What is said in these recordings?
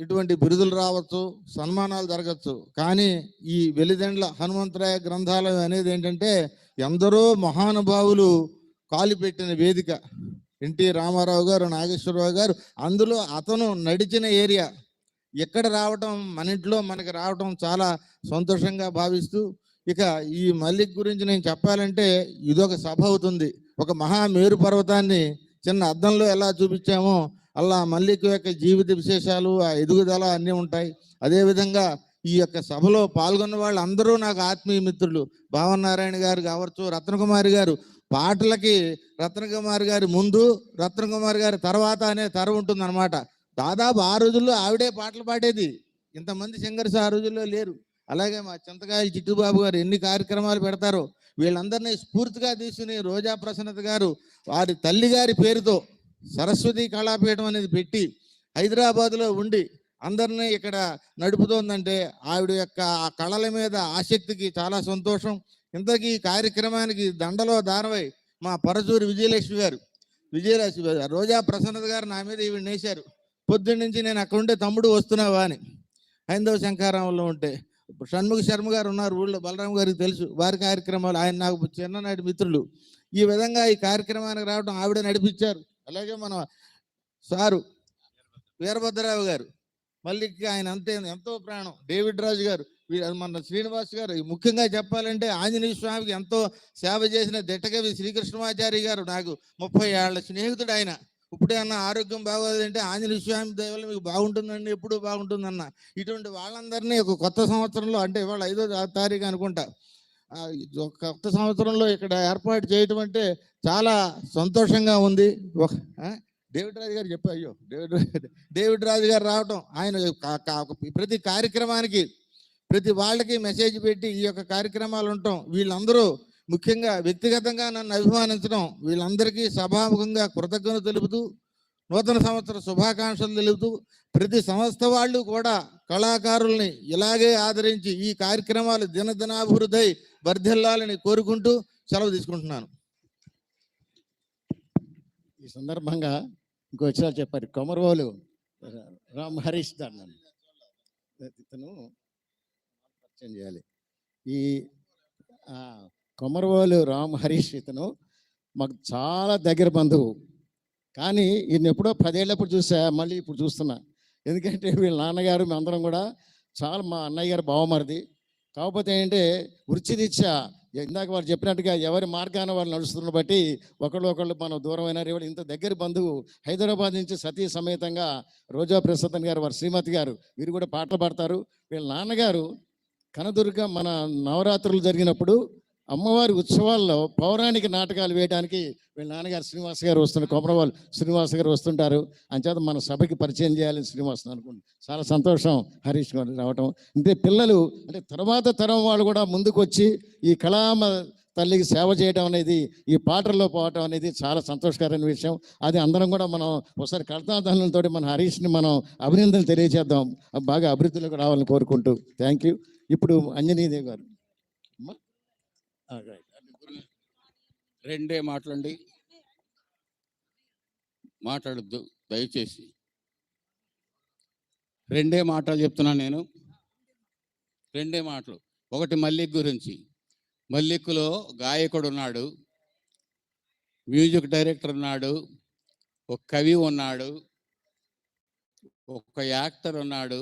ఇటువంటి బిరుదులు రావచ్చు, సన్మానాలు జరగచ్చు. కానీ ఈ వెలిదెండ్ల హనుమంతరాయ గ్రంథాలయం అనేది ఏంటంటే ఎందరో మహానుభావులు కాలు పెట్టిన వేదిక. ఎన్టీ రామారావు గారు, నాగేశ్వరరావు గారు, అందులో అతను నడిచిన ఏరియా. ఎక్కడ రావటం, మన ఇంట్లో మనకి రావటం చాలా సంతోషంగా భావిస్తూ, ఇక ఈ మల్లిక్ గురించి నేను చెప్పాలంటే ఇదొక సభ అవుతుంది. ఒక మహా మేరు పర్వతాన్ని చిన్న అద్దంలో ఎలా చూపించామో అలా మల్లిక్ యొక్క జీవిత విశేషాలు, ఆ ఎదుగుదల అన్నీ ఉంటాయి. అదేవిధంగా ఈ యొక్క సభలో పాల్గొన్న వాళ్ళు అందరూ నాకు ఆత్మీయ మిత్రులు. భావనారాయణ గారు కావచ్చు, రత్నకుమారి గారు. పాటలకి రత్నకుమారి గారి ముందు, రత్నకుమారి గారి తర్వాత అనే తర ఉంటుంది అనమాట. దాదాపు ఆ రోజుల్లో ఆవిడే పాటలు పాడేది. ఇంతమంది సింగర్స్ ఆ రోజుల్లో లేరు. అలాగే మా చింతకాయల చిట్టుబాబు గారు ఎన్ని కార్యక్రమాలు పెడతారో వీళ్ళందరినీ స్ఫూర్తిగా తీసుకుని రోజా ప్రసన్నత గారు వారి తల్లి గారి పేరుతో సరస్వతి కళాపీఠం అనేది పెట్టి హైదరాబాద్లో ఉండి అందరినీ ఇక్కడ నడుపుతోందంటే ఆవిడ యొక్క ఆ కళల మీద ఆసక్తికి చాలా సంతోషం. ఇంతకీ ఈ కార్యక్రమానికి దండలో దానవై మా పరచూరి విజయలక్ష్మి గారు, రోజా ప్రసన్నత గారు నా మీద ఈవిడ నేశారు. పొద్దున్న నుంచి నేను అక్కడ ఉంటే తమ్ముడు వస్తున్నావా అని, హైందవ శంఖారామంలో ఉంటే. షణ్ముఖ శర్మ గారు ఉన్నారు ఊళ్ళో, బలరాం గారికి తెలుసు, వారి కార్యక్రమాలు, ఆయన నాకు చిన్ననాటి మిత్రులు. ఈ విధంగా ఈ కార్యక్రమానికి రావడం ఆవిడ నడిపించారు. అలాగే మన సారు వీరభద్రరావు గారు, మళ్ళీ ఆయన అంతే ఎంతో ప్రాణం. డేవిడ్ రాజు గారు, మన శ్రీనివాస్ గారు. ముఖ్యంగా చెప్పాలంటే ఆంజనేయ స్వామికి ఎంతో సేవ చేసిన దిట్టకవి శ్రీకృష్ణమాచారి గారు నాకు 30 ఏళ్ల స్నేహితుడు. ఆయన ఇప్పుడే అన్న ఆరోగ్యం బాగోదంటే ఆంజనేయ స్వామి దయవల్ల మీకు బాగుంటుందండి, ఎప్పుడూ బాగుంటుందన్న. ఇటువంటి వాళ్ళందరినీ ఒక కొత్త సంవత్సరంలో, అంటే ఇవాళ 5వ తారీఖు అనుకుంటా, కొత్త సంవత్సరంలో ఇక్కడ ఏర్పాటు చేయటం అంటే చాలా సంతోషంగా ఉంది. డేవిడ్ రాజు గారు చెప్పా, అయ్యో డేవిడ్ రాజు గారు రావటం, ఆయన ప్రతి కార్యక్రమానికి ప్రతి వాళ్ళకి మెసేజ్ పెట్టి ఈ యొక్క కార్యక్రమాలు ఉండటం, వీళ్ళందరూ ముఖ్యంగా వ్యక్తిగతంగా నన్ను అభిమానించడం, వీళ్ళందరికీ సభాముఖంగా కృతజ్ఞతలు తెలుపుతూ, నూతన సంవత్సర శుభాకాంక్షలు తెలుపుతూ, ప్రతి సంస్థ వాళ్ళు కూడా కళాకారుల్ని ఇలాగే ఆదరించి ఈ కార్యక్రమాలు దినదినాభివృద్ధి వర్ధిల్లాలని కోరుకుంటూ సెలవు తీసుకుంటున్నాను. ఈ సందర్భంగా ఇంకో విషయాలు చెప్పారు. కొమరవోలు రామ్ హరీష్ దాన్ని ఇతను పరిచయం చేయాలి. ఈ కొమరవోలు రామ్ హరీష్ ఇతను మాకు చాలా దగ్గర బంధువు. కానీ ఈయన ఎప్పుడో 10 ఏళ్ళప్పుడు చూసా, మళ్ళీ ఇప్పుడు చూస్తున్నా. ఎందుకంటే వీళ్ళ నాన్నగారు మేము అందరం కూడా చాలా, మా అన్నయ్య గారు బావమరిది. కాకపోతే ఏంటంటే వృత్తిరీత్యా ఇందాక వారు చెప్పినట్టుగా ఎవరి మార్గాన వాళ్ళు నడుస్తున్న బట్టి ఒకళ్ళు మనం దూరమైన రేవాడు ఇంత దగ్గర బంధువు. హైదరాబాద్ నుంచి సతీ సమేతంగా రోజా ప్రసాద్ గారు, వారి శ్రీమతి గారు, వీరు కూడా పాటలు పాడతారు. వీళ్ళ నాన్నగారు కనదుర్గ మన నవరాత్రులు జరిగినప్పుడు అమ్మవారి ఉత్సవాల్లో పౌరాణిక నాటకాలు వేయడానికి వీళ్ళ నాన్నగారు శ్రీనివాస్ గారు వస్తున్నారు, కొమరవాళ్ళు శ్రీనివాస్ గారు వస్తుంటారు. అంచేత మన సభకి పరిచయం చేయాలని శ్రీనివాస్ అనుకుంటున్నాను. చాలా సంతోషం హరీష్ గారు రావటం. అంటే పిల్లలు, అంటే తర్వాత తరం వాళ్ళు కూడా ముందుకు వచ్చి ఈ కళామ తల్లికి సేవ చేయడం అనేది, ఈ పాటల్లో పోవటం అనేది చాలా సంతోషకరమైన విషయం. అది అందరం కూడా మనం ఒకసారి కళాదానంతో మన హరీష్ని మనం అభినందనలు తెలియజేద్దాం. బాగా అభివృద్ధిలోకి రావాలని కోరుకుంటూ థ్యాంక్ యూ. ఇప్పుడు అంజనీదేవి గారు. రెండే మాటలండి, మాట్లాడద్దు దయచేసి. రెండే మాటలు చెప్తున్నాను నేను, రెండే మాటలు. ఒకటి మల్లిక్ గురించి. మల్లిక్లో గాయకుడు ఉన్నాడు, మ్యూజిక్ డైరెక్టర్ ఉన్నాడు, ఒక కవి ఉన్నాడు, ఒక యాక్టర్ ఉన్నాడు,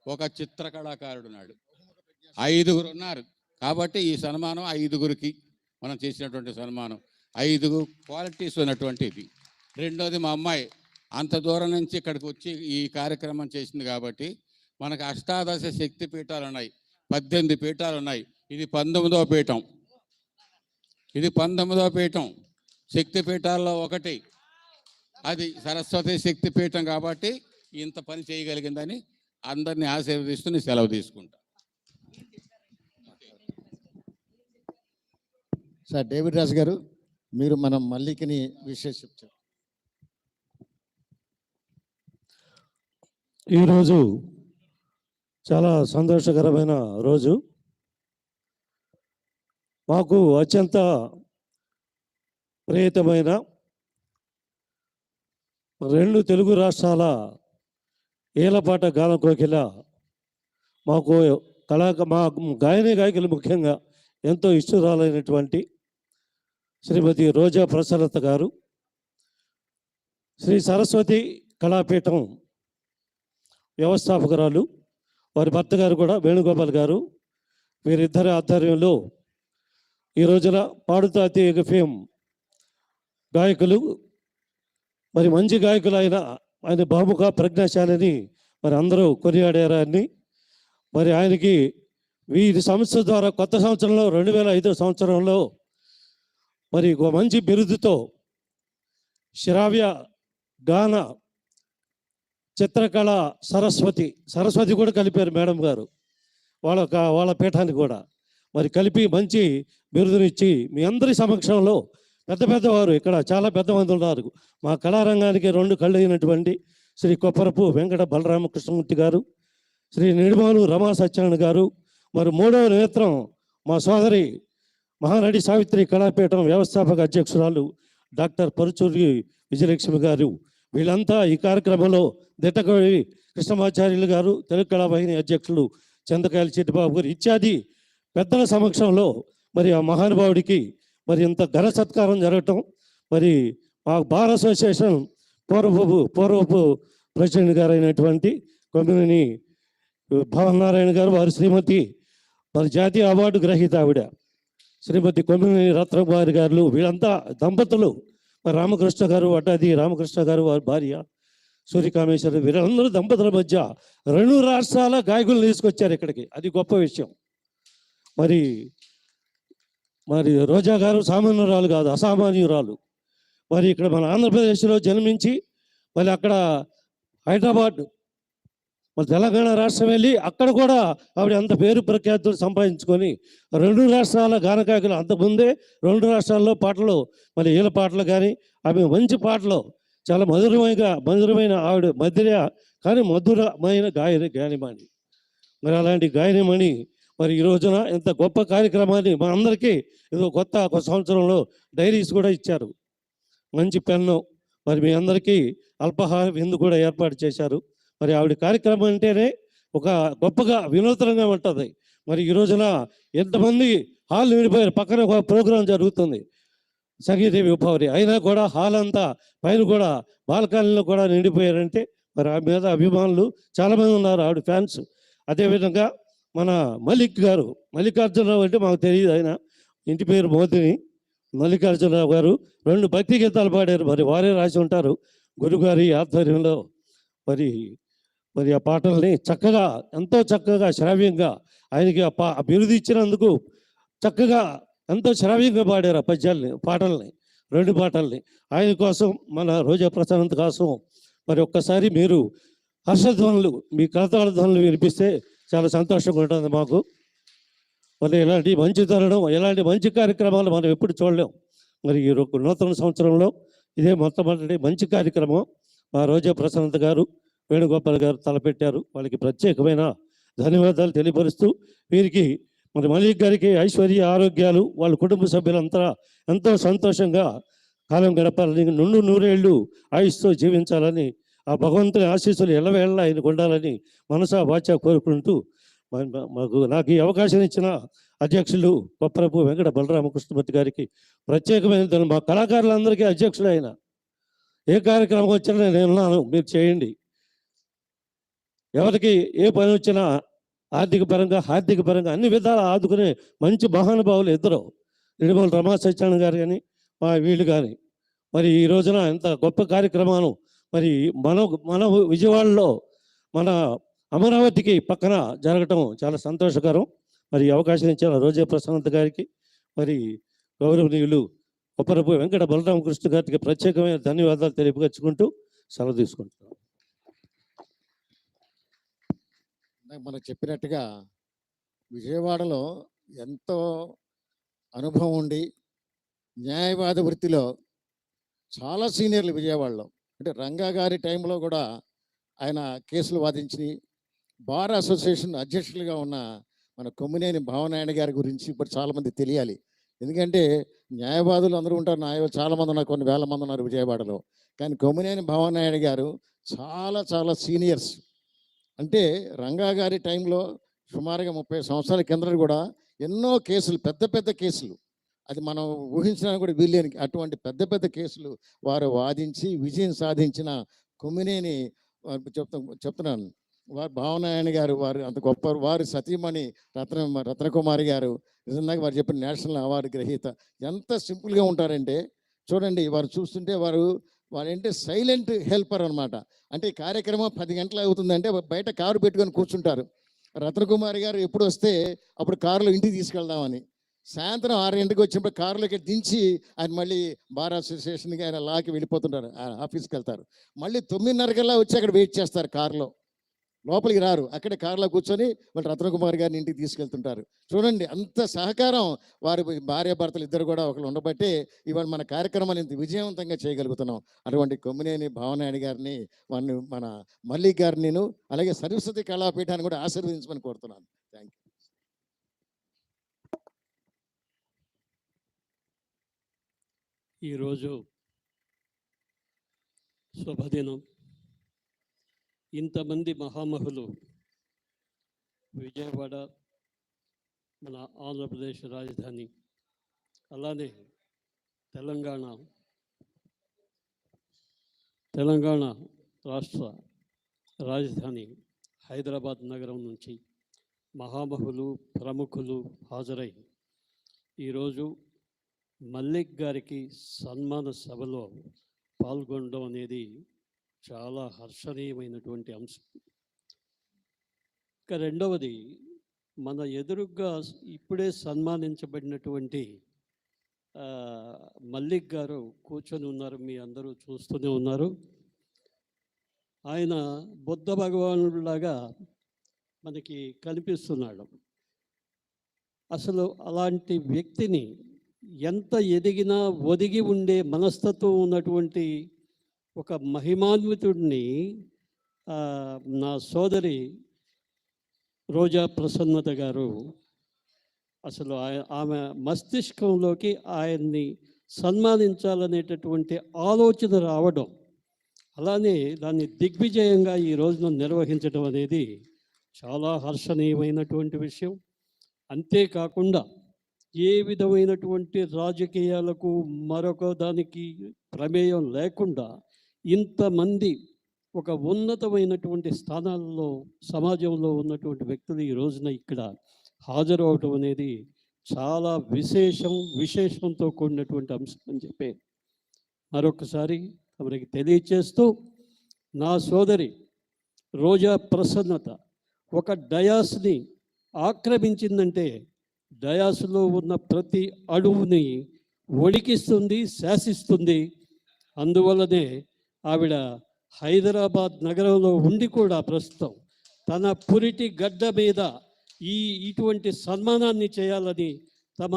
ఒక చిత్రకళాకారుడు ఉన్నాడు. 5గురు ఉన్నారు. కాబట్టి ఈ సన్మానం 5గురికి మనం చేసినటువంటి సన్మానం. 5 క్వాలిటీస్ ఉన్నటువంటిది. రెండోది మా అమ్మాయి అంత దూరం నుంచి ఇక్కడికి వచ్చి ఈ కార్యక్రమం చేసింది కాబట్టి మనకు అష్టాదశ శక్తి పీఠాలు ఉన్నాయి, 18 పీఠాలు ఉన్నాయి. ఇది 19వ పీఠం. ఇది 19వ పీఠం. శక్తి పీఠాల్లో ఒకటి అది సరస్వతి శక్తి పీఠం. కాబట్టి ఇంత పని చేయగలిగిందని అందరినీ ఆశీర్వదిస్తూ నేను సెలవు తీసుకుంటా. సార్ డేవిడ్ రాజు గారు, మీరు మనం మల్లికిని విశేషం చెప్తారు. ఈరోజు చాలా సంతోషకరమైన రోజు. మాకు అత్యంత ప్రియతమైన 2 తెలుగు రాష్ట్రాల ఏలపాట గానం కోకిల మాకు మా గాయకులు ముఖ్యంగా ఎంతో ఇష్టరాలైనటువంటి శ్రీమతి రోజా ప్రసన్నత గారు, శ్రీ సరస్వతి కళాపీఠం వ్యవస్థాపకురాలు, వారి భర్త గారు కూడా వేణుగోపాల్ గారు, వీరిద్దరి ఆధ్వర్యంలో ఈ రోజున పాడుతా తీగ ఫేమ్ గాయకులు, మరి మంచి గాయకులు ఆయన బాముఖ ప్రజ్ఞాశాలని మరి అందరూ కొనియాడారని, మరి ఆయనకి వీరి సంస్థ ద్వారా కొత్త సంవత్సరంలో 2005 సంవత్సరంలో మరి ఒక మంచి బిరుదుతో శ్రావ్య గాన చిత్రకళ సరస్వతి కూడా కలిపారు మేడం గారు వాళ్ళ పీఠాన్ని కూడా మరి కలిపి మంచి బిరుదునిచ్చి మీ అందరి సమక్షంలో పెద్దవారు ఇక్కడ చాలా పెద్ద మంది ఉన్నారు. మా కళారంగానికి 2 కళ్ళు అయినటువంటి శ్రీ కొప్పరపు వెంకట బలరామకృష్ణమూర్తి గారు, శ్రీ నిడుమాను రమా సత్యనారాయణ గారు, మరి 3వ నేత్రం మా సోదరి మహానటి సావిత్రి కళాపీఠం వ్యవస్థాపక అధ్యక్షురాలు డాక్టర్ పరుచూరి విజయలక్ష్మి గారు, వీళ్ళంతా ఈ కార్యక్రమంలో దిట్టకవి కృష్ణమాచార్యులు గారు, తెలుగు కళావాహిని అధ్యక్షులు చంద్రకాయల చిట్టిబాబు గారు ఇత్యాది పెద్దల సమక్షంలో మరి ఆ మహానుభావుడికి మరి ఇంత ఘన సత్కారం జరగటం, మరి మా బార్ అసోసియేషన్ పూర్వపు ప్రెసిడెంట్ గారు అయినటువంటి కొమ్మినేని భావనారాయణ గారు, వారి శ్రీమతి మరి జాతీయ అవార్డు గ్రహీత ఆవిడ శ్రీమతి కొమ్మినేని రత్నకుమారి గారు, వీళ్ళంతా దంపతులు, మరి రామకృష్ణ గారు వడ్డాది రామకృష్ణ గారు, వారి భార్య సూర్యకామేశ్వరి, వీరందరూ దంపతుల మధ్య 2 రాష్ట్రాల గాయకులు తీసుకొచ్చారు ఇక్కడికి. అది గొప్ప విషయం. మరి రోజా గారు సామాన్యురాలు కాదు, అసామాన్యురాలు. మరి ఇక్కడ మన ఆంధ్రప్రదేశ్లో జన్మించి మరి అక్కడ హైదరాబాద్ మరి తెలంగాణ రాష్ట్రం వెళ్ళి అక్కడ కూడా ఆవిడ అంత పేరు ప్రఖ్యాతులు సంపాదించుకొని 2 రాష్ట్రాల గానకాయకులు, అంతకుముందే 2 రాష్ట్రాల్లో పాటలు, మరి ఈల పాటలు కానీ ఆమె మంచి పాటలు చాలా మధురమైన ఆవిడ కానీ మధురమైన గాయనిమణి. మరి అలాంటి గాయనిమణి మరి ఈ రోజున ఇంత గొప్ప కార్యక్రమాన్ని మా అందరికీ ఏదో కొత్త సంవత్సరంలో డైరీస్ కూడా ఇచ్చారు, మంచి పెన్ను, మరి మీ అందరికీ అల్పాహార విందు కూడా ఏర్పాటు చేశారు. మరి ఆవిడ కార్యక్రమం అంటేనే ఒక గొప్పగా వినూత్నంగా ఉంటుంది. మరి ఈ రోజున ఎంతమంది హాల్ నిండిపోయారు, పక్కన ఒక ప్రోగ్రాం జరుగుతుంది సంగీత విభావరి, అయినా కూడా హాల్ అంతా పైన కూడా బాల్కనీలో కూడా నిండిపోయారంటే మరి ఆమె మీద అభిమానులు చాలామంది ఉన్నారు, ఆవిడ ఫ్యాన్స్. అదేవిధంగా మన మల్లికార్జునరావు అంటే మాకు తెలియదు, ఆయన ఇంటి పేరు మోతిని మల్లికార్జునరావు గారు 2 భక్తి గీతాలు పాడారు, మరి వారే రాసి ఉంటారు గురుగారి ఆధ్వర్యంలో. మరి ఆ పాటల్ని ఎంతో చక్కగా శ్రావ్యంగా ఆయనకి ఆ బిరుదు ఇచ్చినందుకు చక్కగా ఎంతో శ్రావ్యంగా పాడారు ఆ పాటల్ని 2 పాటల్ని. ఆయన కోసం, మన రోజా ప్రశాంత్ కోసం మరి ఒక్కసారి మీరు హర్షధ్వనులు, మీ కరతాళ ధ్వనులు వినిపిస్తే చాలా సంతోషంగా ఉంటుంది మాకు. మరి ఇలాంటి మంచి తరుణం, ఇలాంటి మంచి కార్యక్రమాలు మనం ఎప్పుడు చూడలేం. మరి ఈ నూతన సంవత్సరంలో ఇదే మొట్టమొదటి మంచి కార్యక్రమం మా రోజా ప్రశాంత్ గారు, వేణుగోపాల్ గారు తలపెట్టారు. వాళ్ళకి ప్రత్యేకమైన ధన్యవాదాలు తెలియపరుస్తూ, వీరికి మరి మలిక్ గారికి ఐశ్వర్య ఆరోగ్యాలు, వాళ్ళ కుటుంబ సభ్యులంతా ఎంతో సంతోషంగా కాలం గడపాలని, 100 ఆయుష్తో జీవించాలని, ఆ భగవంతుని ఆశీస్సులు ఎల్లవేళ్ళ ఆయనకు ఉండాలని మనసా వాచా కోరుకుంటూ, నాకు ఈ అవకాశం ఇచ్చిన అధ్యక్షులు కొప్పరపు వెంకట బలరామకృష్ణమూర్తి గారికి ప్రత్యేకమైన, మా కళాకారులందరికీ అధ్యక్షులు ఆయన. ఏ కార్యక్రమం వచ్చినా నేను ఉన్నాను, మీరు చేయండి. ఎవరికి ఏ పని వచ్చినా ఆర్థిక పరంగా అన్ని విధాలు ఆదుకునే మంచి మహానుభావులు ఇద్దరు, నిడుమల రమా సత్యనారాయణ గారు కానీ మా వీళ్ళు కానీ. మరి ఈ రోజున ఎంత గొప్ప కార్యక్రమాలు మరి మన విజయవాడలో మన అమరావతికి పక్కన జరగటం చాలా సంతోషకరం. మరి అవకాశం ఇచ్చిన రోజా ప్రశాంత్ గారికి, మరి గౌరవనీయులు కొప్పరపు వెంకట బలరామకృష్ణ గారికి ప్రత్యేకమైన ధన్యవాదాలు తెలియపరుచుకుంటూ సెలవు తీసుకుంటున్నాం. మనకు చెప్పినట్టుగా విజయవాడలో ఎంతో అనుభవం ఉండి న్యాయవాద వృత్తిలో చాలా సీనియర్లు విజయవాడలో. అంటే రంగా గారి టైంలో కూడా ఆయన కేసులు వాదించి బార్ అసోసియేషన్ అధ్యక్షులుగా ఉన్న మన కొమ్మినేని భావనారాయణ గారి గురించి ఇప్పుడు చాలామంది తెలియాలి. ఎందుకంటే న్యాయవాదులు అందరూ ఉంటారు, చాలామంది ఉన్నారు, కొన్ని వేల మంది ఉన్నారు విజయవాడలో. కానీ కొమ్మినేని భావనారాయణ గారు చాలా సీనియర్స్. అంటే రంగా గారి టైంలో సుమారుగా 30 సంవత్సరాల కిందట కూడా ఎన్నో కేసులు, పెద్ద పెద్ద కేసులు, అది మనం ఊహించడానికి కూడా వీల్లేని అటువంటి పెద్ద పెద్ద కేసులు వారు వాదించి విజయం సాధించిన కొమ్మినేని చెప్తున్నాను. వారు భావనారాయణ గారు, వారు అంత గొప్ప, వారి సతీమణి రత్నకుమారి గారు నిజంగా వారు చెప్పిన నేషనల్ అవార్డు గ్రహీత. ఎంత సింపుల్గా ఉంటారంటే చూడండి, వారు చూస్తుంటే వారు ఏంటంటే సైలెంట్ హెల్పర్ అనమాట. అంటే ఈ కార్యక్రమం 10 గంటలు అవుతుందంటే బయట కారు పెట్టుకొని కూర్చుంటారు. రత్నకుమారి గారు ఎప్పుడు వస్తే అప్పుడు కారులో ఇంటికి తీసుకెళ్దామని, సాయంత్రం 6 గంటలకు వచ్చినప్పుడు కారులోకి దించి ఆయన మళ్ళీ బార్ అసోసియేషన్కి ఆయన లాకి వెళ్ళిపోతుంటారు, ఆఫీస్కి వెళ్తారు. మళ్ళీ 9:30 కల్లా వచ్చి అక్కడ వెయిట్ చేస్తారు కారులో, లోపలికి రారు, అక్కడే కారులో కూర్చొని వాళ్ళు రత్నకుమార్ గారిని ఇంటికి తీసుకెళ్తుంటారు. చూడండి అంత సహకారం వారి భార్యాభర్తలు ఇద్దరు కూడా ఒకరు ఉండబట్టే ఇవాళ మన కార్యక్రమాన్ని ఇంత విజయవంతంగా చేయగలుగుతున్నాం. అటువంటి కొమ్మినేని భావనాయుడు గారిని, మన మల్లిక్ గారిని, నేను అలాగే సరస్వతి కళాపీఠాన్ని కూడా ఆశీర్వదించమని కోరుతున్నాను. Thank you. ఈరోజు శుభదినం. ఇంతమంది మహామహులు విజయవాడ, మన ఆంధ్రప్రదేశ్ రాజధాని, అలానే తెలంగాణ రాష్ట్ర రాజధాని హైదరాబాద్ నగరం నుంచి మహామహులు, ప్రముఖులు హాజరై ఈరోజు మల్లిక్ గారికి సన్మాన సభలో పాల్గొనడం అనేది చాలా హర్షణీయమైనటువంటి అంశం. ఇక రెండవది, మన ఎదురుగా ఇప్పుడే సన్మానించబడినటువంటి మల్లిక్ గారు కూర్చొని ఉన్నారు, మీ అందరూ చూస్తూనే ఉన్నారు. ఆయన బుద్ధ భగవానుడిలాగా మనకి కనిపిస్తున్నాడు. అసలు అలాంటి వ్యక్తిని, ఎంత ఎదిగినా ఒదిగి ఉండే మనస్తత్వం ఉన్నటువంటి ఒక మహిమాన్వితుడిని నా సోదరి రోజా ప్రసన్నత గారు, అసలు ఆమె మస్తిష్కంలోకి ఆయన్ని సన్మానించాలనేటటువంటి ఆలోచన రావడం, అలానే దాన్ని దిగ్విజయంగా ఈ రోజున నిర్వహించడం అనేది చాలా హర్షణీయమైనటువంటి విషయం. అంతేకాకుండా ఏ విధమైనటువంటి రాజకీయాలకు మరొక దానికి ప్రమేయం లేకుండా ఇంతమంది ఒక ఉన్నతమైనటువంటి స్థానాల్లో సమాజంలో ఉన్నటువంటి వ్యక్తులు ఈ రోజున ఇక్కడ హాజరవటం అనేది చాలా విశేషంతో కూడినటువంటి అంశం అని చెప్పి మరొకసారి తమరికి తెలియచేస్తూ, నా సోదరి రోజా ప్రసన్నత ఒక డయాస్ని ఆక్రమించిందంటే డయాస్లో ఉన్న ప్రతి అణువుని వణికిస్తుంది, శాసిస్తుంది. అందువల్లనే ఆవిడ హైదరాబాద్ నగరంలో ఉండి కూడా ప్రస్తుతం తన పురిటి గడ్డ మీద ఇటువంటి సన్మానాన్ని చేయాలని, తమ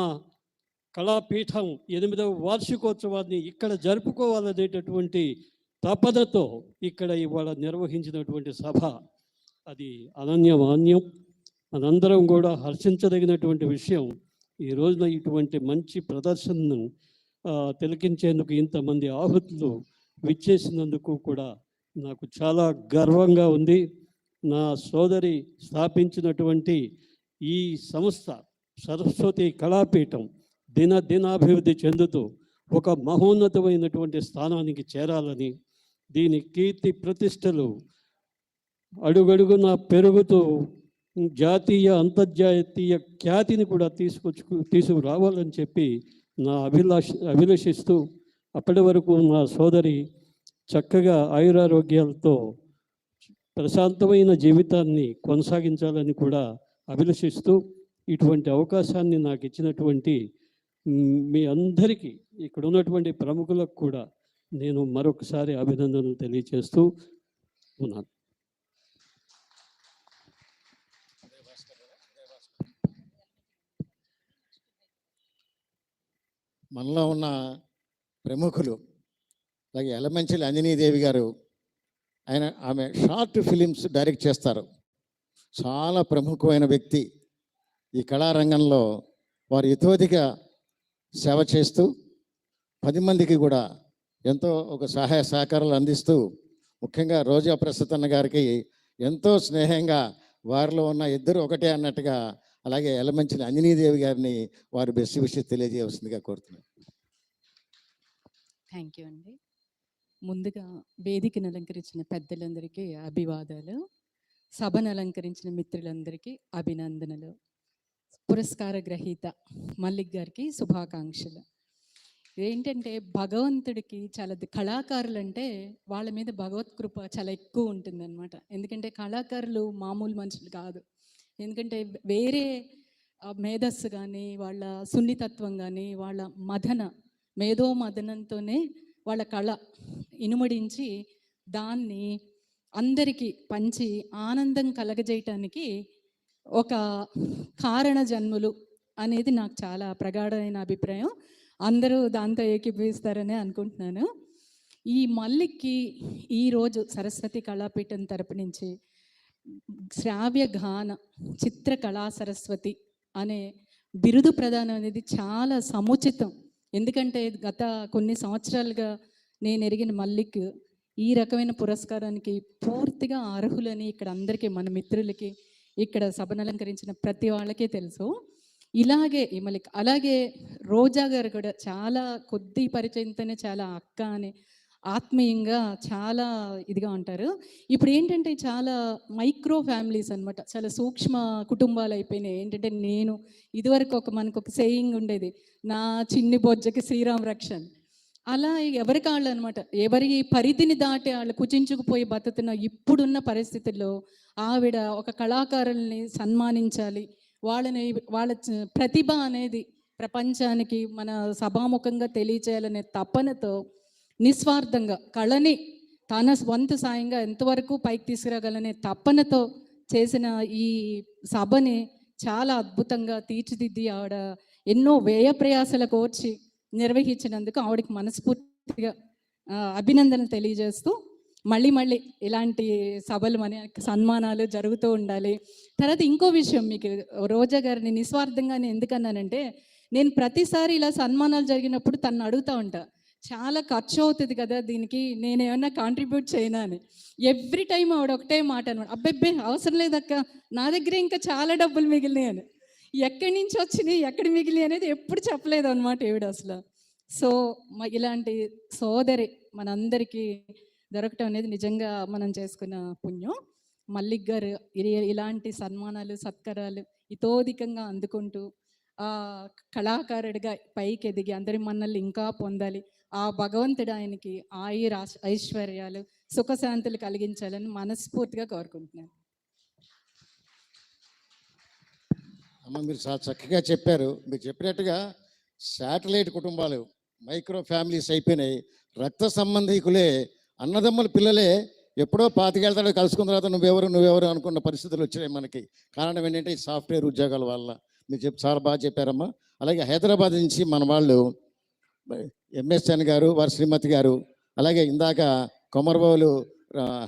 కళాపీఠం 8వ వార్షికోత్సవాన్ని ఇక్కడ జరుపుకోవాలనేటటువంటి తపనతో ఇక్కడ ఇవాళ నిర్వహించినటువంటి సభ అది అనన్యమాన్యం. మనందరం కూడా హర్షించదగినటువంటి విషయం. ఈ రోజున ఇటువంటి మంచి ప్రదర్శనను తిలకించేందుకు ఇంతమంది ఆహుతులు విచ్చేసినందుకు కూడా నాకు చాలా గర్వంగా ఉంది. నా సోదరి స్థాపించినటువంటి ఈ సంస్థ సరస్వతి కళాపీఠం దినాభివృద్ధి చెందుతూ ఒక మహోన్నతమైనటువంటి స్థానానికి చేరాలని, దీని కీర్తి ప్రతిష్టలు అడుగడుగునా పెరుగుతూ జాతీయ అంతర్జాతీయ ఖ్యాతిని కూడా తీసుకురావాలని చెప్పి అభిలషిస్తూ, అప్పటి వరకు నా సోదరి చక్కగా ఆయురారోగ్యాలతో ప్రశాంతమైన జీవితాన్ని కొనసాగించాలని కూడా అభిలషిస్తూ, ఇటువంటి అవకాశాన్ని నాకు ఇచ్చినటువంటి మీ అందరికీ, ఇక్కడ ఉన్నటువంటి ప్రముఖులకు కూడా నేను మరొకసారి అభినందనలు తెలియజేస్తూ ఉన్నాను. మనలో ఉన్న ప్రముఖులు అలాగే ఎలమంచిలి అంజనీదేవి గారు, ఆమె షార్ట్ ఫిలిమ్స్ డైరెక్ట్ చేస్తారు. చాలా ప్రముఖమైన వ్యక్తి. ఈ కళారంగంలో వారు యథోధిక సేవ చేస్తూ 10 మందికి కూడా ఎంతో ఒక సహాయ సహకారాలు అందిస్తూ, ముఖ్యంగా రోజా ప్రసన్న గారికి ఎంతో స్నేహంగా వారిలో ఉన్న ఇద్దరు ఒకటే అన్నట్టుగా, అలాగే ఎలమంచిన అంజనీదేవి గారిని వారి బెస్ట్ విషయం తెలియజేయవలసిందిగా కోరుతున్నాను. థ్యాంక్ యూ అండి. ముందుగా వేదికను అలంకరించిన పెద్దలందరికీ అభివాదాలు, సభను అలంకరించిన మిత్రులందరికీ అభినందనలు, పురస్కార గ్రహీత మల్లిక్ గారికి శుభాకాంక్షలు. ఏంటంటే భగవంతుడికి చాలా కళాకారులు అంటే వాళ్ళ మీద భగవత్ కృప చాలా ఎక్కువ ఉంటుందన్నమాట. ఎందుకంటే కళాకారులు మామూలు మనుషులు కాదు. ఎందుకంటే వేరే మేధస్సు కానీ, వాళ్ళ సున్నితత్వం కానీ, వాళ్ళ మేధో మదనంతోనే వాళ్ళ కళ ఇనుమడించి దాన్ని అందరికీ పంచి ఆనందం కలగజేయటానికి ఒక కారణ జన్ములు అనేది నాకు చాలా ప్రగాఢమైన అభిప్రాయం. అందరూ దాంతో ఏకీభవిస్తారని అనుకుంటున్నాను. ఈ మల్లిక్కి ఈరోజు సరస్వతి కళాపీఠం తరపు నుంచి శ్రావ్య గాన చిత్రకళా సరస్వతి అనే బిరుదు ప్రదానం అనేది చాలా సముచితం. ఎందుకంటే గత కొన్ని సంవత్సరాలుగా నేను ఎరిగిన మల్లిక్ ఈ రకమైన పురస్కారానికి పూర్తిగా అర్హులని ఇక్కడ అందరికీ, మన మిత్రులకి, ఇక్కడ సభను అలంకరించిన ప్రతి వాళ్ళకే తెలుసు. ఇలాగే ఈ మల్లిక్, అలాగే రోజా గారు కూడా చాలా కొద్ది పరిచయంతోనే చాలా అక్క అని ఆత్మీయంగా చాలా ఇదిగా ఉంటారు. ఇప్పుడు ఏంటంటే చాలా మైక్రో ఫ్యామిలీస్ అనమాట, చాలా సూక్ష్మ కుటుంబాలు అయిపోయినాయి. ఏంటంటే నేను ఇదివరకు మనకు ఒక సేయింగ్ ఉండేది, నా చిన్ని బొజ్జకి శ్రీరామ్ రక్షణ్. అలా ఎవరి కాళ్ళు అనమాట, ఎవరి పరిధిని దాటి వాళ్ళు కుచించుకుపోయి బతుకుతున్న ఇప్పుడున్న పరిస్థితుల్లో ఆవిడ ఒక కళాకారుల్ని సన్మానించాలి, వాళ్ళ ప్రతిభ అనేది ప్రపంచానికి మన సభాముఖంగా తెలియచేయాలనే తపనతో నిస్వార్థంగా కళని తన వంతు సాయంగా ఎంతవరకు పైకి తీసుకురాగలనే తపనతో చేసిన ఈ సభని చాలా అద్భుతంగా తీర్చిదిద్ది ఆవిడ ఎన్నో వ్యయ ప్రయాసల కోర్చి నిర్వహించినందుకు ఆవిడకి మనస్ఫూర్తిగా అభినందనలు తెలియజేస్తూ, మళ్ళీ ఇలాంటి సభలు సన్మానాలు జరుగుతూ ఉండాలి. తర్వాత ఇంకో విషయం, మీకు రోజా గారిని నిస్వార్థంగానే ఎందుకన్నానంటే, నేను ప్రతిసారి ఇలా సన్మానాలు జరిగినప్పుడు తను అడుగుతూ ఉంటా, చాలా ఖర్చు అవుతుంది కదా దీనికి, నేను ఏమన్నా కాంట్రిబ్యూట్ చేయనా అని. ఎవ్రీ టైం ఆవిడ ఒకటే మాట అనమాట, అబ్బెబ్బే అవసరం లేదక్క, నా దగ్గర ఇంకా చాలా డబ్బులు మిగిలినాయి అని. ఎక్కడి నుంచి వచ్చినాయి, ఎక్కడ మిగిలినాయి అనేది ఎప్పుడు చెప్పలేదు అనమాట ఈవిడ అసలు. సో ఇలాంటి సోదరి మనందరికీ దొరకటం అనేది నిజంగా మనం చేసుకున్న పుణ్యం. మల్లిక్ గారు ఇలాంటి సన్మానాలు సత్కారాలు ఇతోధికంగా అందుకుంటూ కళాకారుడిగా పైకి ఎదిగి అందరి మన్నల్ని ఇంకా పొందాలి. ఆ భగవంతుడు ఆయనకి ఐశ్వర్యాలు సుఖశాంతులు కలిగించాలని మనస్ఫూర్తిగా కోరుకుంటున్నాను. అమ్మ, మీరు చాలా చక్కగా చెప్పారు. మీరు చెప్పినట్టుగా శాటిలైట్ కుటుంబాలు, మైక్రో ఫ్యామిలీస్ అయిపోయినాయి. రక్త సంబంధికులే, అన్నదమ్ముల పిల్లలే ఎప్పుడో 25 ఏళ్ళ తర్వాత కలుసుకున్న తర్వాత నువ్వెవరు అనుకున్న పరిస్థితులు వచ్చినాయి మనకి. కారణం ఏంటంటే ఈ సాఫ్ట్వేర్ ఉద్యోగాల వల్ల. మీరు చాలా బాగా చెప్పారమ్మా. అలాగే హైదరాబాద్ నుంచి మన వాళ్ళు ఎంఎస్ఎన్ గారు, వారి శ్రీమతి గారు, అలాగే ఇందాక కొమరబాబులు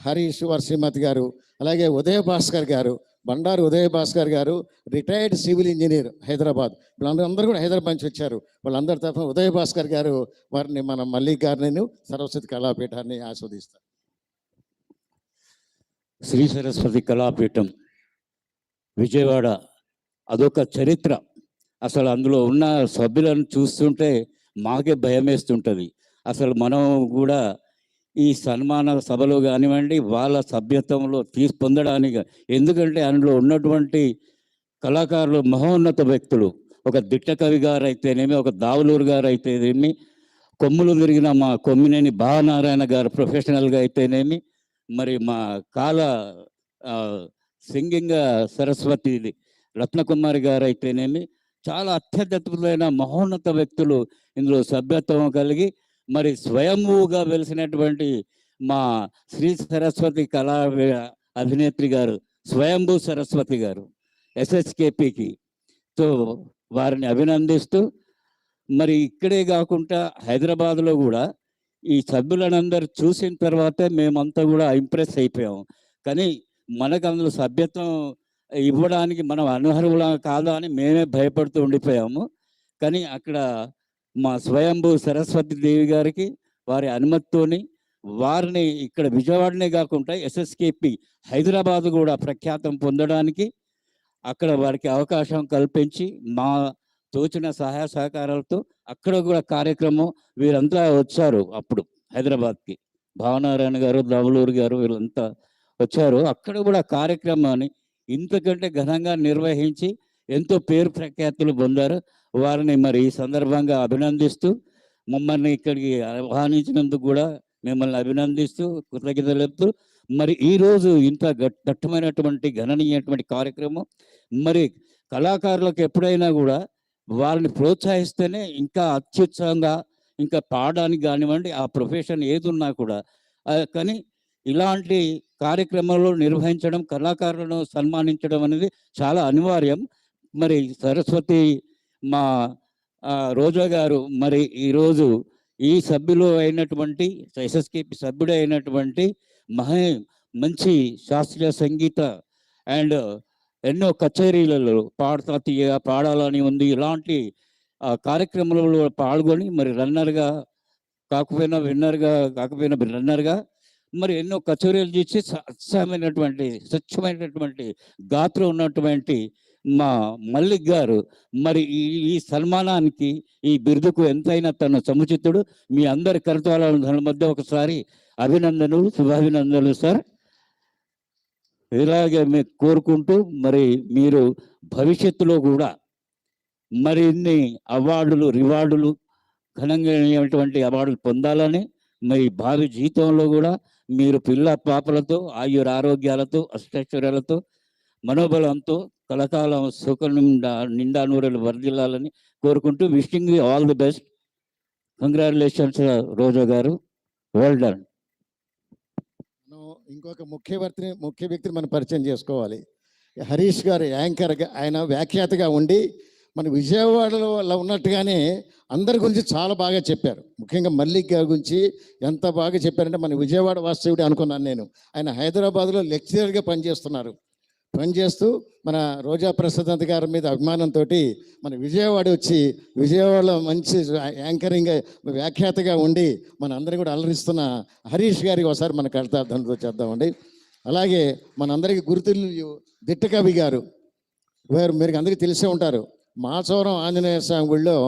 హరీష్ వారి శ్రీమతి గారు, అలాగే ఉదయ భాస్కర్ గారు, బండారు ఉదయ భాస్కర్ గారు రిటైర్డ్ సివిల్ ఇంజనీర్ హైదరాబాద్. వీళ్ళందరూ కూడా హైదరాబాద్ నుంచి వచ్చారు. వాళ్ళందరి తరఫున ఉదయ భాస్కర్ గారు వారిని మన మల్లిక్ గారిని సరస్వతి కళాపీఠాన్ని ఆస్వాదిస్తారు. శ్రీ సరస్వతి కళాపీఠం విజయవాడ అదొక చరిత్ర. అసలు అందులో ఉన్న సభ్యులను చూస్తుంటే మాకే భయం వేస్తుంటుంది. అసలు మనం కూడా ఈ సన్మాన సభలో కానివ్వండి, వాళ్ళ సభ్యత్వంలో పొందడానికి, ఎందుకంటే అందులో ఉన్నటువంటి కళాకారులు మహోన్నత వ్యక్తులు. ఒక దిట్ట కవి గారు అయితేనేమి, ఒక దావులూరు గారు అయితేనేమి, కొమ్ములు తిరిగిన మా కొమ్మినేని భావనారాయణ గారు ప్రొఫెషనల్గా అయితేనేమి, మరి మా కాల సింగింగ్ సరస్వతి రత్నకుమారి గారు అయితేనేమి, చాలా అత్యద్భుతమైన మహోన్నత వ్యక్తులు ఇందులో సభ్యత్వం కలిగి, మరి స్వయంభూగా వెలిసినటువంటి మా శ్రీ సరస్వతి కళా అభినేత్రి గారు స్వయంభూ సరస్వతి గారు ఎస్ఎస్కేపికి. సో వారిని అభినందిస్తూ, మరి ఇక్కడే కాకుండా హైదరాబాద్లో కూడా ఈ సభ్యులనందరూ చూసిన తర్వాతే మేమంతా కూడా ఇంప్రెస్ అయిపోయాము. కానీ మనకు అందులో సభ్యత్వం ఇవ్వడానికి మనం అనర్హులా కాదా అని మేమే భయపడుతూ ఉండిపోయాము. కానీ అక్కడ మా స్వయంభూ సరస్వతి దేవి గారికి వారి అనుమతితోని వారిని ఇక్కడ విజయవాడనే కాకుండా ఎస్ఎస్కేపి హైదరాబాద్ కూడా ప్రఖ్యాతం పొందడానికి అక్కడ వారికి అవకాశం కల్పించి మా తోచిన సహాయ సహకారాలతో అక్కడ కూడా కార్యక్రమం వీరంతా వచ్చారు. అప్పుడు హైదరాబాద్కి భావనారాయణ గారు, దవలూరు గారు వీళ్ళంతా వచ్చారు. అక్కడ కూడా కార్యక్రమాన్ని ఇంతకంటే ఘనంగా నిర్వహించి ఎంతో పేరు ప్రఖ్యాతులు పొందారు. వారిని మరి ఈ సందర్భంగా అభినందిస్తూ, మమ్మల్ని ఇక్కడికి ఆహ్వానించినందుకు కూడా మిమ్మల్ని అభినందిస్తూ కృతజ్ఞతలు చెప్తూ, మరి ఈరోజు ఇంత దట్టమైనటువంటి గణనీయటువంటి కార్యక్రమం. మరి కళాకారులకు ఎప్పుడైనా కూడా వారిని ప్రోత్సహిస్తేనే ఇంకా అత్యుత్సాహంగా ఇంకా పాడడానికి కానివ్వండి, ఆ ప్రొఫెషన్ ఏది ఉన్నా కూడా. కానీ ఇలాంటి కార్యక్రమాలు నిర్వహించడం, కళాకారులను సన్మానించడం అనేది చాలా అనివార్యం. మరి సరస్వతి మా రోజా గారు మరి ఈరోజు ఈ సభ్యులు అయినటువంటి ఎస్ఎస్కేపి సభ్యుడు అయినటువంటి మంచి శాస్త్రీయ సంగీత అండ్ ఎన్నో కచేరీలలో పాడాలని ఉంది. ఇలాంటి కార్యక్రమాలలో పాల్గొని మరి రన్నర్గా కాకపోయినా రన్నర్గా మరి ఎన్నో కచేరీలు చేసి స్వచ్ఛమైనటువంటి గాత్రం ఉన్నటువంటి మా మల్లిక్ గారు మరి ఈ సన్మానానికి, ఈ బిరుదుకు ఎంతైనా తను సముచితుడు. మీ అందరి కరతాళ మధ్య ఒకసారి అభినందనలు, శుభాభినందనలు సార్. ఇలాగే మీకు కోరుకుంటూ మరి మీరు భవిష్యత్తులో కూడా మరిన్ని అవార్డులు, రివార్డులు, ఘనంగా అవార్డులు పొందాలని, మరి భావి జీవితంలో కూడా మీరు పిల్ల పాపలతో ఆరోగ్యాలతో అష్టైశ్వర్యాలతో మనోబలంతో కలకాలం సుఖం నిండా నూరెలు వర్ధిల్లాలని కోరుకుంటూ wishing you all the best. Congratulations Roja garu, well done. ఇంకొక ముఖ్య వ్యక్తిని మనం పరిచయం చేసుకోవాలి. హరీష్ గారు యాంకర్గా, ఆయన వ్యాఖ్యాతగా ఉండి మన విజయవాడలో ఉన్నట్టుగానే అందరి గురించి చాలా బాగా చెప్పారు. ముఖ్యంగా మల్లిక్ గారి గురించి ఎంత బాగా చెప్పారంటే మన విజయవాడ వాస్తవుడే అనుకున్నాను నేను. ఆయన హైదరాబాద్లో లెక్చరర్గా పనిచేస్తూ మన రోజా ప్రసాద్ గారి మీద అభిమానంతో మన విజయవాడ వచ్చి విజయవాడలో మంచి యాంకరింగ్ వ్యాఖ్యాతగా ఉండి మన అందరికీ కూడా అలరిస్తున్న హరీష్ గారికి ఒకసారి మన కర్తార్థంతో చేద్దామండి. అలాగే మనందరికీ గుర్తులు దిట్టకవి గారు, మీరు అందరికీ తెలిసే ఉంటారు. మాచవరం ఆంజనేయ స్వామి గుడిలో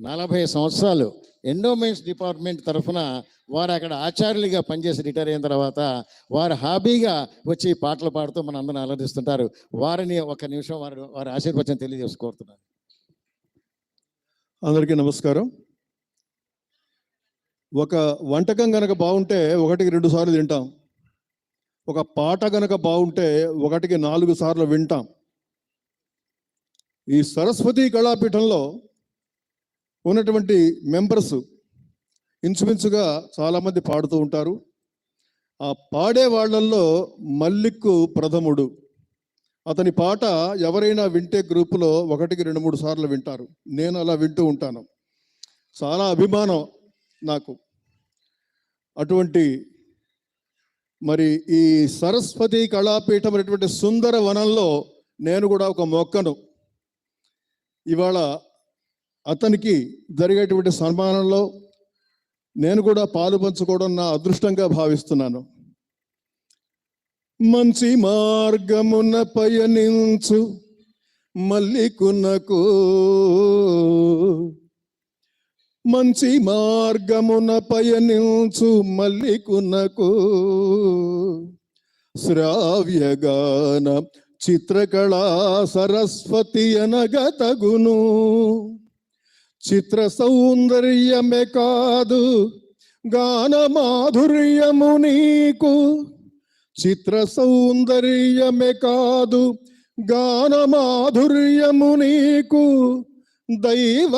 40 సంవత్సరాలు ఎండోమెంట్స్ డిపార్ట్మెంట్ తరఫున వారు అక్కడ ఆచార్యులుగా పనిచేసి రిటైర్ అయిన తర్వాత వారు హాబీగా వచ్చి పాటలు పాడుతూ మన అందరిని ఆలోచిస్తుంటారు. వారిని ఒక నిమిషం వారి ఆశీర్వచనం తెలియజేసుకోరుతున్నాను. అందరికీ నమస్కారం. ఒక వంటకం గనక బాగుంటే 1కి 2 సార్లు తింటాం. ఒక పాట గనక బాగుంటే 1కి 4 సార్లు వింటాం. ఈ సరస్వతి కళాపీఠంలో ఉన్నటువంటి మెంబర్స్ ఇంచుమించుగా చాలామంది పాడుతూ ఉంటారు. ఆ పాడే వాళ్ళల్లో మల్లిక్ ప్రథముడు. అతని పాట ఎవరైనా వింటే గ్రూపులో 1కి 2-3 సార్లు వింటారు. నేను అలా వింటూ ఉంటాను. చాలా అభిమానం నాకు. అటువంటి మరి ఈ సరస్వతి కళాపీఠం అనేటువంటి సుందర వనంలో నేను కూడా ఒక మొక్కను. ఇవాళ అతనికి జరిగేటువంటి సన్మానంలో నేను కూడా పాలు పంచుకోవడం నా అదృష్టంగా భావిస్తున్నాను. మంచి మార్గమున పయనించు మల్లికునకు, మంచి మార్గమున పయనించు మల్లికునకు, శ్రావ్యగాన చిత్రకళా సరస్వతి అనగతగును. చిత్ర సౌందర్యమే కాదు గాన మాధుర్యము నీకు, చిత్ర సౌందర్యమే కాదు గాన మాధుర్యము నీకు, దైవదత్తములైన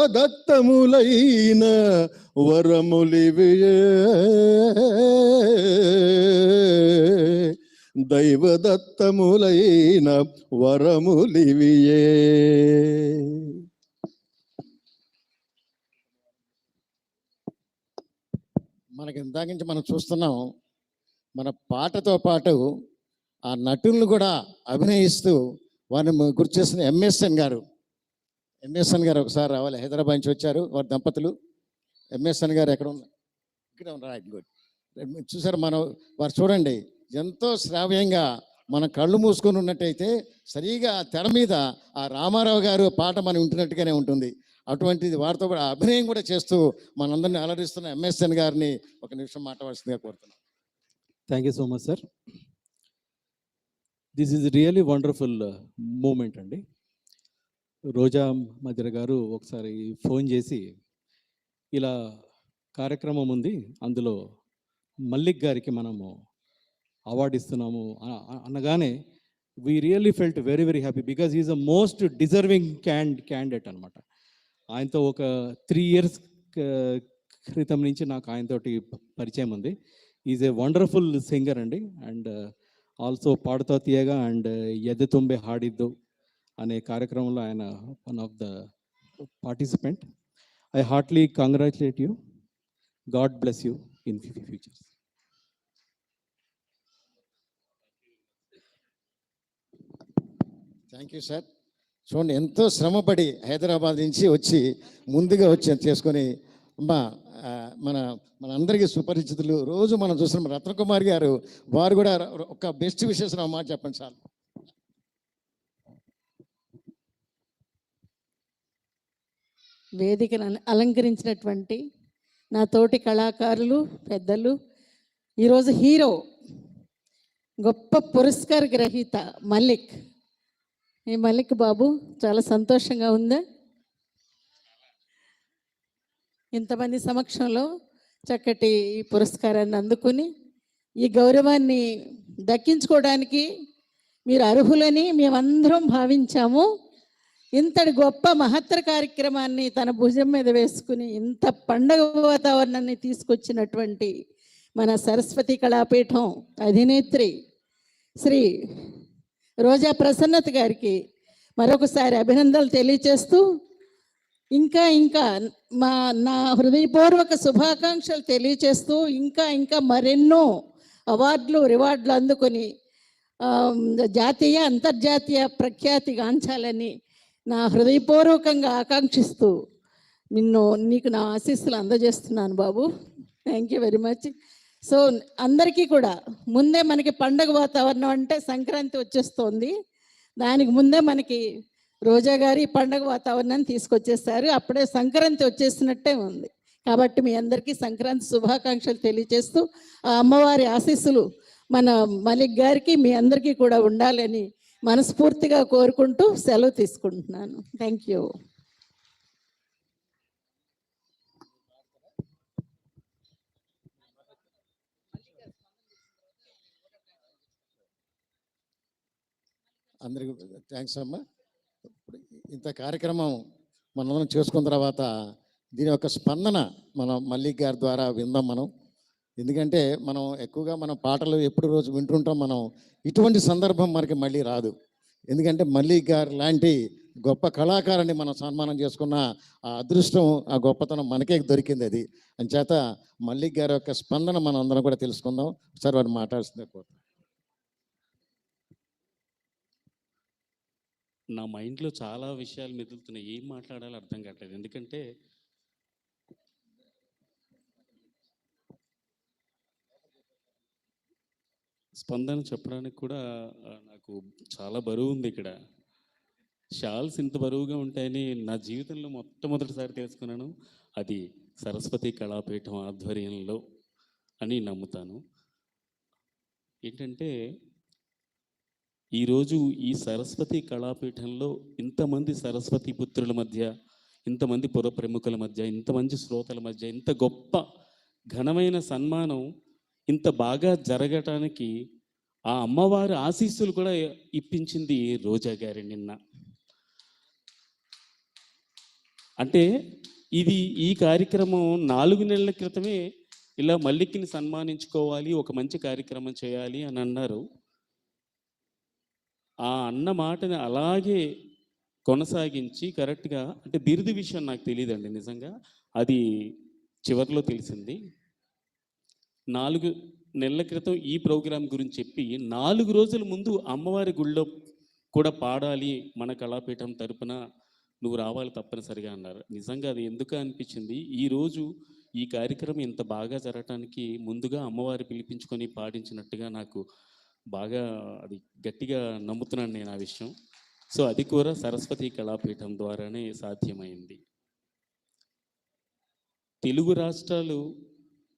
వరములివియే, దైవదత్తములైన వరములివియే. మనకి ఇందాక నుంచి మనం చూస్తున్నాం, మన పాటతో పాటు ఆ నటులను కూడా అభినయిస్తూ వారిని గుర్తు చేసిన ఎంఎస్ఎన్ గారు ఒకసారి రావాలి. హైదరాబాద్ నుంచి వచ్చారు వారి దంపతులు. ఎంఎస్ఎన్ గారు ఎక్కడ ఉన్నారు? ఇక్కడ ఉన్నారు. గుడ్. చూసారు మనం వారు చూడండి ఎంతో శ్రావ్యంగా మన కళ్ళు మూసుకొని ఉన్నట్టయితే సరిగా తెర మీద ఆ రామారావు గారు పాట మనం వింటున్నట్టుగానే ఉంటుంది. అటువంటిది వారితో కూడా అభినయం కూడా చేస్తూ మనందరినీ అలరిస్తున్న ఎంఎస్ఎన్ గారిని ఒక నిమిషం మాట్లాడాల్సిందిగా కోరుతున్నాం. Thank you so much sir. This is really wonderful moment అండి. రోజా మధ్య గారు ఒకసారి ఫోన్ చేసి ఇలా కార్యక్రమం ఉంది, అందులో మల్లిక్ గారికి మనము అవార్డు ఇస్తున్నాము అనగానే we really felt very very happy because is a most deserving candidate అనమాట. ఆయనతో ఒక 3 years క్రితం నుంచి నాకు ఆయనతోటి పరిచయం ఉంది. ఈజ్ ఏ వండర్ఫుల్ సింగర్ అండి. And also Padutha Theeyaga and Eddu Thumbe Hadiddu అనే కార్యక్రమంలో ఆయన one of the participant. I heartly congratulate you. God bless you in futures. Thank you sir. చూడండి ఎంతో శ్రమపడి హైదరాబాద్ నుంచి వచ్చి ముందుగా వచ్చి చేసుకొని మన అందరికీ సుపరిచితులు రోజు మనం చూస్తున్నాం రత్నకుమారి గారు, వారు కూడా ఒక బెస్ట్ విషెస్ నా మాట చెప్పండి సార్. వేదికను అలంకరించినటువంటి నా తోటి కళాకారులు, పెద్దలు, ఈరోజు హీరో, గొప్ప పురస్కార గ్రహీత మల్లిక్. ఈ మల్లిక్ బాబు చాలా సంతోషంగా ఉందా ఇంతమంది సమక్షంలో చక్కటి ఈ పురస్కారాన్ని అందుకుని ఈ గౌరవాన్ని దక్కించుకోవడానికి మీరు అర్హులని మేమందరం భావించాము. ఇంతటి గొప్ప మహత్తర కార్యక్రమాన్ని తన భుజం మీద వేసుకుని ఇంత పండగ వాతావరణాన్ని తీసుకొచ్చినటువంటి మన సరస్వతి కళాపీఠం అధినేత్రి శ్రీ రోజా ప్రసన్నత గారికి మరొకసారి అభినందనలు తెలియచేస్తూ ఇంకా నా హృదయపూర్వక శుభాకాంక్షలు తెలియచేస్తూ ఇంకా మరెన్నో అవార్డులు రివార్డులు అందుకొని జాతీయ అంతర్జాతీయ ప్రఖ్యాతి గాంచాలని నా హృదయపూర్వకంగా ఆకాంక్షిస్తూ నీకు నా ఆశీస్సులు అందజేస్తున్నాను బాబు. Thank you very much. So అందరికీ కూడా ముందే మనకి పండగ వాతావరణం అంటే సంక్రాంతి వచ్చేస్తోంది, దానికి ముందే మనకి రోజా గారి పండగ వాతావరణాన్ని తీసుకొచ్చేస్తారు. అప్పుడే సంక్రాంతి వచ్చేసినట్టే ఉంది. కాబట్టి మీ అందరికీ సంక్రాంతి శుభాకాంక్షలు తెలియజేస్తూ ఆ అమ్మవారి ఆశీస్సులు మన మలిక్ గారికి మీ అందరికీ కూడా ఉండాలని మనస్ఫూర్తిగా కోరుకుంటూ సెలవు తీసుకుంటున్నాను. Thank you. అందరికీ థ్యాంక్స్ అమ్మా. ఇంత కార్యక్రమం మనం చేసుకున్న తర్వాత దీని యొక్క స్పందన మనం మల్లిక్ గారి ద్వారా విందాం మనం. ఎందుకంటే మనం ఎక్కువగా మనం పాటలు ఎప్పుడు రోజు వింటుంటాం, మనం ఇటువంటి సందర్భం మనకి మళ్ళీ రాదు. ఎందుకంటే మల్లిక్ గారు లాంటి గొప్ప కళాకారుని మనం సన్మానం చేసుకున్న ఆ అదృష్టం, ఆ గొప్పతనం మనకే దొరికింది. అది అంచేత మల్లిక్ గారి యొక్క స్పందన మనం అందరం కూడా తెలుసుకుందాం. ఒకసారి వారు మాట్లాడుతుంది. నా మైండ్లో చాలా విషయాలు మెదులుతున్నాయి, ఏం మాట్లాడాలో అర్థం కావట్లేదు. ఎందుకంటే స్పందన చెప్పడానికి కూడా నాకు చాలా బరువు ఉంది. ఇక్కడ షాల్స్ ఇంత బరువుగా ఉంటాయని నా జీవితంలో మొట్టమొదటిసారి తెలుసుకున్నాను. అది సరస్వతి కళాపీఠం ఆధ్వర్యంలో అని నమ్ముతాను. ఏంటంటే ఈరోజు ఈ సరస్వతి కళాపీఠంలో ఇంతమంది సరస్వతి పుత్రుల మధ్య, ఇంతమంది పుర ప్రముఖుల మధ్య, ఇంతమంది శ్రోతల మధ్య ఇంత గొప్ప ఘనమైన సన్మానం ఇంత బాగా జరగటానికి ఆ అమ్మవారి ఆశీస్సులు కూడా ఇప్పించింది రోజా గారి నిన్న. అంటే ఈ కార్యక్రమం 4 నెలల క్రితమే ఇలా మల్లిక్ని సన్మానించుకోవాలి, ఒక మంచి కార్యక్రమం చేయాలి అని అన్నారు. ఆ అన్న మాటని అలాగే కొనసాగించి కరెక్ట్గా, అంటే బిరుదు విషయం నాకు తెలియదండి నిజంగా, అది చివరిలో తెలిసింది. 4 నెలల క్రితం ఈ ప్రోగ్రాం గురించి చెప్పి 4 రోజుల ముందు అమ్మవారి గుళ్ళో కూడా పాడాలి, మన కళాపీఠం తరపున నువ్వు రావాలి తప్పనిసరిగా అన్నారు. నిజంగా అది ఎందుకు అనిపించింది, ఈరోజు ఈ కార్యక్రమం ఇంత బాగా జరగటానికి ముందుగా అమ్మవారి పిలిపించుకొని పాడించినట్టుగా నాకు బాగా అది గట్టిగా నమ్ముతున్నాను నేను ఆ విషయం. సో అది కూడా సరస్వతి కళాపీఠం ద్వారానే సాధ్యమైంది. తెలుగు రాష్ట్రాలు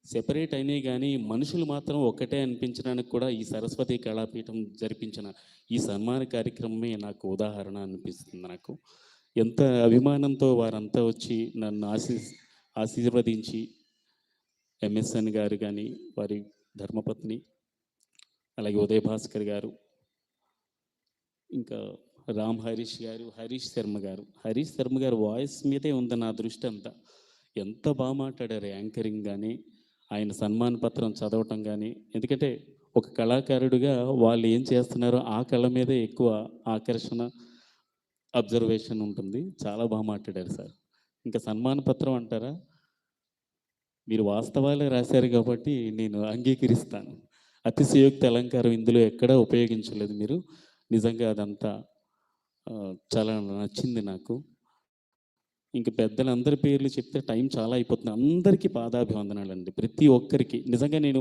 సెపరేట్ అయినాయి కానీ మనుషులు మాత్రం ఒక్కటే అనిపించడానికి కూడా ఈ సరస్వతి కళాపీఠం జరిపించిన ఈ సన్మాన కార్యక్రమమే నాకు ఉదాహరణ అనిపిస్తుంది. నాకు ఎంత అభిమానంతో వారంతా వచ్చి నన్ను ఆశీర్వదించి ఎంఎస్ఎన్ గారు కానీ వారి ధర్మపత్ని, అలాగే ఉదయ్ భాస్కర్ గారు, ఇంకా రామ్ హరీష్ గారు, హరీష్ శర్మ గారు వాయిస్ మీదే ఉంది నా దృష్టి అంతా. ఎంత బాగా మాట్లాడారు యాంకరింగ్ కానీ, ఆయన సన్మాన పత్రం చదవటం కానీ. ఎందుకంటే ఒక కళాకారుడిగా వాళ్ళు ఏం చేస్తున్నారో ఆ కళ మీదే ఎక్కువ ఆకర్షణ, అబ్జర్వేషన్ ఉంటుంది. చాలా బాగా మాట్లాడారు సార్. ఇంకా సన్మాన పత్రం అంటారా, మీరు వాస్తవాలే రాశారు కాబట్టి నేను అంగీకరిస్తాను. అతిశయోక్తి అలంకారం ఇందులో ఎక్కడా ఉపయోగించలేదు మీరు. నిజంగా అదంతా చాలా నచ్చింది నాకు. ఇంక పెద్దలందరి పేర్లు చెప్తే టైం చాలా అయిపోతుంది. అందరికీ పాదాభివందనాలండి, ప్రతి ఒక్కరికి. నిజంగా నేను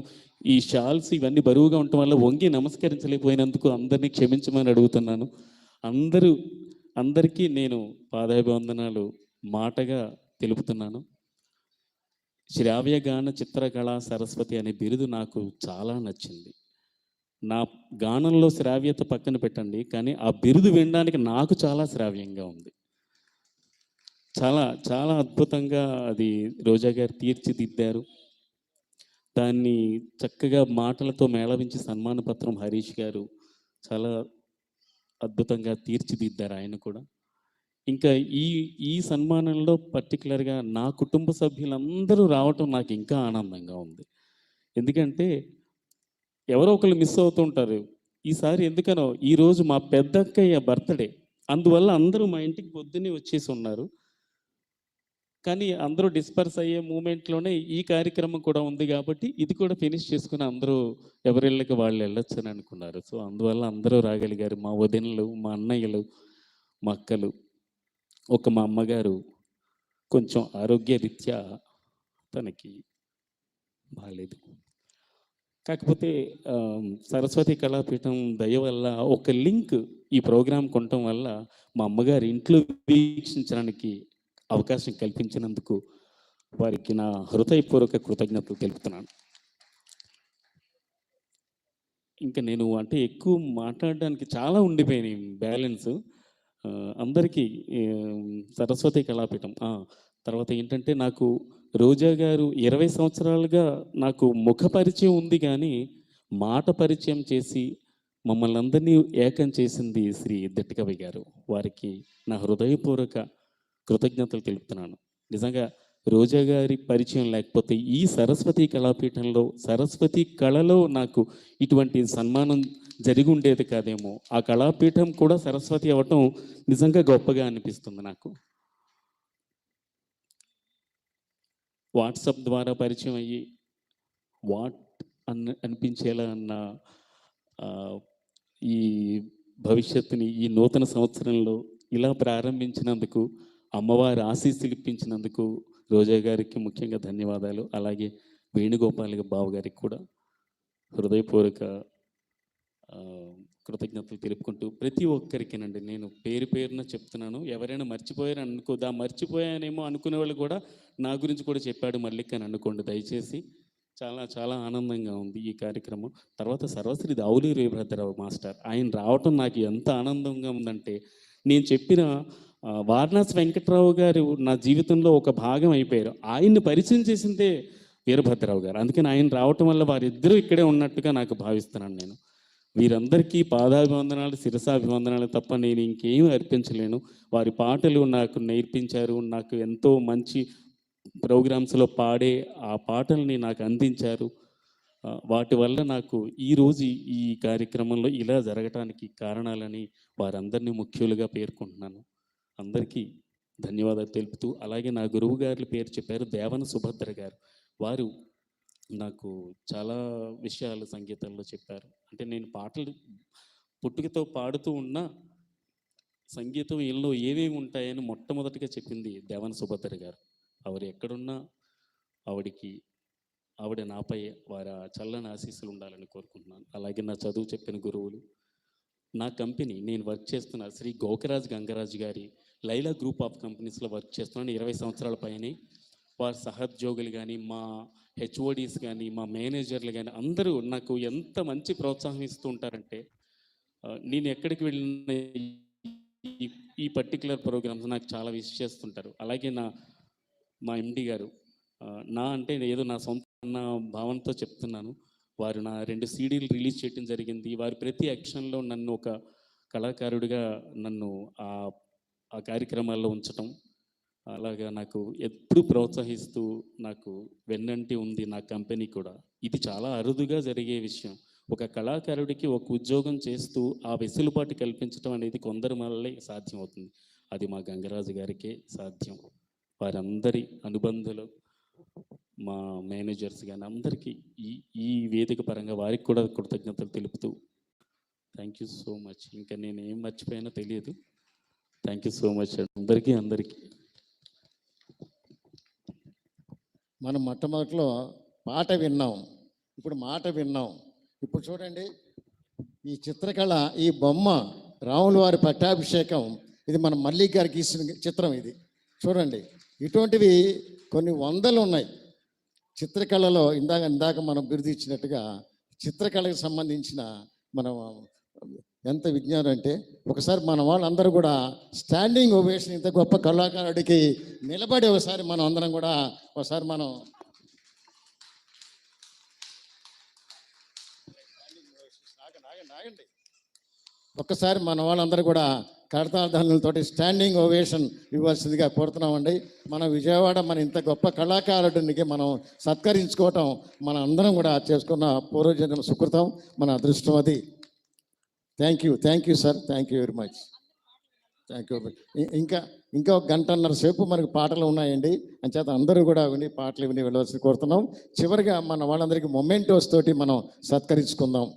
ఈ షాల్స్ ఇవన్నీ బరువుగా ఉండటం వల్ల వంగి నమస్కరించలేకపోయినందుకు అందరినీ క్షమించమని అడుగుతున్నాను. అందరికీ నేను పాదాభివందనాలు మాటగా తెలుపుతున్నాను. శ్రావ్యగాన చిత్రకళా సరస్వతి అనే బిరుదు నాకు చాలా నచ్చింది. నా గానంలో శ్రావ్యత పక్కన పెట్టండి, కానీ ఆ బిరుదు వినడానికి నాకు చాలా శ్రావ్యంగా ఉంది. చాలా చాలా అద్భుతంగా అది రోజా గారు తీర్చిదిద్దారు. దాన్ని చక్కగా మాటలతో మేళవించి సన్మాన పత్రం హరీష్ గారు చాలా అద్భుతంగా తీర్చిదిద్దారు ఆయన కూడా. ఇంకా ఈ సన్మానంలో పర్టికులర్గా నా కుటుంబ సభ్యులందరూ రావటం నాకు ఇంకా ఆనందంగా ఉంది. ఎందుకంటే ఎవరో ఒకళ్ళు మిస్ అవుతుంటారు. ఈసారి ఎందుకనో ఈరోజు మా పెద్దక్కయ్య బర్త్డే, అందువల్ల అందరూ మా ఇంటికి పొద్దున్నే వచ్చేసి ఉన్నారు. కానీ అందరూ డిస్పర్స్ అయ్యే మూమెంట్లోనే ఈ కార్యక్రమం కూడా ఉంది కాబట్టి ఇది కూడా ఫినిష్ చేసుకుని అందరూ ఎవరిళ్ళకి వాళ్ళు వెళ్ళొచ్చు అని అనుకున్నారు. సో అందువల్ల అందరూ రాగలిగారు. మా వదినలు, మా అన్నయ్యలు, మా అక్కలు, మా అమ్మగారు కొంచెం ఆరోగ్యరీత్యా తనకి బాగాలేదు. కాకపోతే సరస్వతి కళాపీఠం దయ వల్ల ఒక లింక్ ఈ ప్రోగ్రాం కొనటం వల్ల మా అమ్మగారు ఇంట్లో వీక్షించడానికి అవకాశం కల్పించినందుకు వారికి నా హృదయపూర్వక కృతజ్ఞతలు తెలుపుతున్నాను. ఇంకా నేను అంటే ఎక్కువ మాట్లాడడానికి చాలా ఉండిపోయినాయి బ్యాలెన్స్. అందరికీ సరస్వతి కళాపీఠం తర్వాత ఏంటంటే, నాకు రోజా గారు 20 సంవత్సరాలుగా నాకు ముఖ పరిచయం ఉంది కానీ మాట పరిచయం చేసి మమ్మల్ని అందరినీ ఏకం చేసింది శ్రీ దిట్టకవి గారు. వారికి నా హృదయపూర్వక కృతజ్ఞతలు తెలుపుతున్నాను. నిజంగా రోజా గారి పరిచయం లేకపోతే ఈ సరస్వతి కళాపీఠంలో సరస్వతి కళలో నాకు ఇటువంటి సన్మానం జరిగి ఉండేది కాదేమో. ఆ కళాపీఠం కూడా సరస్వతి అవ్వటం నిజంగా గొప్పగా అనిపిస్తుంది నాకు. వాట్సాప్ ద్వారా పరిచయం అయ్యి అనిపించేలా అన్న ఈ భవిష్యత్తుని ఈ నూతన సంవత్సరంలో ఇలా ప్రారంభించినందుకు, అమ్మవారి ఆశీస్సులు ఇప్పించినందుకు రోజా గారికి ముఖ్యంగా ధన్యవాదాలు. అలాగే వేణుగోపాల్ బాబు గారికి కూడా హృదయపూర్వక కృతజ్ఞతలు తెలుపుకుంటూ ప్రతి ఒక్కరికినండి నేను పేరు పేరున చెప్తున్నాను. ఎవరైనా మర్చిపోయారని అనుకోదా, మర్చిపోయానేమో అనుకునే వాళ్ళు కూడా నా గురించి కూడా చెప్పాడు మల్లిక్ అని అనుకోండి దయచేసి. చాలా చాలా ఆనందంగా ఉంది ఈ కార్యక్రమం. తర్వాత సర్వశ్రీ దావులూరి వీరభద్రరావు మాస్టర్ ఆయన రావటం నాకు ఎంత ఆనందంగా ఉందంటే, నేను చెప్పిన వారణాసి వెంకట్రావు గారు నా జీవితంలో ఒక భాగం అయిపోయారు. ఆయన్ని పరిచయం చేసిందే వీరభద్రరావు గారు. అందుకని ఆయన రావటం వల్ల వారిద్దరూ ఇక్కడే ఉన్నట్టుగా నాకు భావిస్తున్నాను. నేను వీరందరికీ పాదాభివందనాలు, శిరసాభివందనాలు తప్ప నేను ఇంకేమీ అర్పించలేను. వారి పాటలు నాకు నేర్పించారు, నాకు ఎంతో మంచి ప్రోగ్రామ్స్లో పాడే ఆ పాటల్ని నాకు అందించారు. వాటి వల్ల నాకు ఈరోజు ఈ కార్యక్రమంలో ఇలా జరగటానికి కారణాలని వారందరినీ ముఖ్యులుగా పేర్కొంటున్నాను. అందరికీ ధన్యవాదాలు తెలుపుతూ, అలాగే నా గురువు గారి పేరు చెప్పారు, దేవన సుభద్ర గారు. వారు నాకు చాలా విషయాలు సంగీతంలో చెప్పారు. అంటే నేను పాటలు పుట్టుకతో పాడుతూ ఉన్న సంగీతం ఎన్నో ఏమేమి ఉంటాయని మొట్టమొదటిగా చెప్పింది దేవన సుభద్ర గారు. వారు ఎక్కడున్నా ఆవిడ నాపై వారి చల్లని ఆశీస్సులు ఉండాలని కోరుకుంటున్నాను. అలాగే నా చదువు చెప్పిన గురువులు, నా కంపెనీ, నేను వర్క్ చేస్తున్న శ్రీ గోకరాజ్ గంగరాజ్ గారి లైలా గ్రూప్ ఆఫ్ కంపెనీస్లో వర్క్ చేస్తున్నాను 20 సంవత్సరాల పైనే. వారి సహోద్యోగులు కానీ, మా హెచ్ఓడీస్ కానీ, మా మేనేజర్లు కానీ అందరూ నాకు ఎంత మంచి ప్రోత్సాహం ఇస్తూ ఉంటారంటే, నేను ఎక్కడికి వెళ్ళిన ఈ పర్టికులర్ ప్రోగ్రామ్స్ నాకు చాలా విష్ చేస్తుంటారు. అలాగే మా ఎండి గారు, నా అంటే ఏదో నా సొంత అన్న భావంతో చెప్తున్నాను, వారు నా 2 సీడీలు రిలీజ్ చేయడం జరిగింది. వారి ప్రతి యాక్షన్లో నన్ను ఒక కళాకారుడిగా నన్ను ఆ కార్యక్రమాల్లో ఉంచటం, అలాగా నాకు ఎప్పుడు ప్రోత్సహిస్తూ నాకు వెన్నంటి ఉంది నా కంపెనీ కూడా. ఇది చాలా అరుదుగా జరిగే విషయం. ఒక కళాకారుడికి ఒక ఉద్యోగం చేస్తూ ఆ వెసులుబాటు కల్పించడం అనేది కొందరి వల్లే సాధ్యం అవుతుంది. అది మా గంగరాజు గారికే సాధ్యం. వారందరి అనుబంధులు, మా మేనేజర్స్ కానీ అందరికీ ఈ వేదిక పరంగా వారికి కూడా కృతజ్ఞతలు తెలుపుతూ థ్యాంక్ యూ సో మచ్. ఇంకా నేను ఏం మర్చిపోయానో తెలియదు. థ్యాంక్ యూ సో మచ్ అందరికీ. మనం మొట్టమొదటిలో పాట విన్నాం, ఇప్పుడు మాట విన్నాం. ఇప్పుడు చూడండి, ఈ చిత్రకళ, ఈ బొమ్మ రాముల వారి పట్టాభిషేకం, ఇది మన మల్లిక్ గారికి గీసిన చిత్రం. ఇది చూడండి, ఇటువంటివి కొన్ని వందలు ఉన్నాయి చిత్రకళలో. ఇందాక మనం బిరుదు ఇచ్చినట్టుగా చిత్రకళకు సంబంధించిన మనం ఎంత విజ్ఞానం అంటే, ఒకసారి మన వాళ్ళందరూ కూడా స్టాండింగ్ ఓవేషన్, ఇంత గొప్ప కళాకారుడికి నిలబడి ఒకసారి మనం అందరం కూడా మనం ఒక్కసారి మన వాళ్ళందరూ కూడా కరతాళధ్వనులతోటి స్టాండింగ్ ఓవేషన్ ఇవ్వాల్సిందిగా కోరుతున్నామండి. మన విజయవాడ మన ఇంత గొప్ప కళాకారుడికి మనం సత్కరించుకోవటం మన అందరం కూడా చేసుకున్న పూర్వజన్మ సుకృతం, మన అదృష్టం అది. Thank you sir, thank you very much. Thank you. ఇంకా ఒక గంటన్నర సేపు మనకు పాటలు ఉన్నాయండి. అంచేత అందరూ కూడా పాటలు విని వెళ్ళవలసి కోరుతున్నాం. చివరిగా మన వాళ్ళందరికీ మొమెంటోస్ తోటి మనం సత్కరించుకుందాం.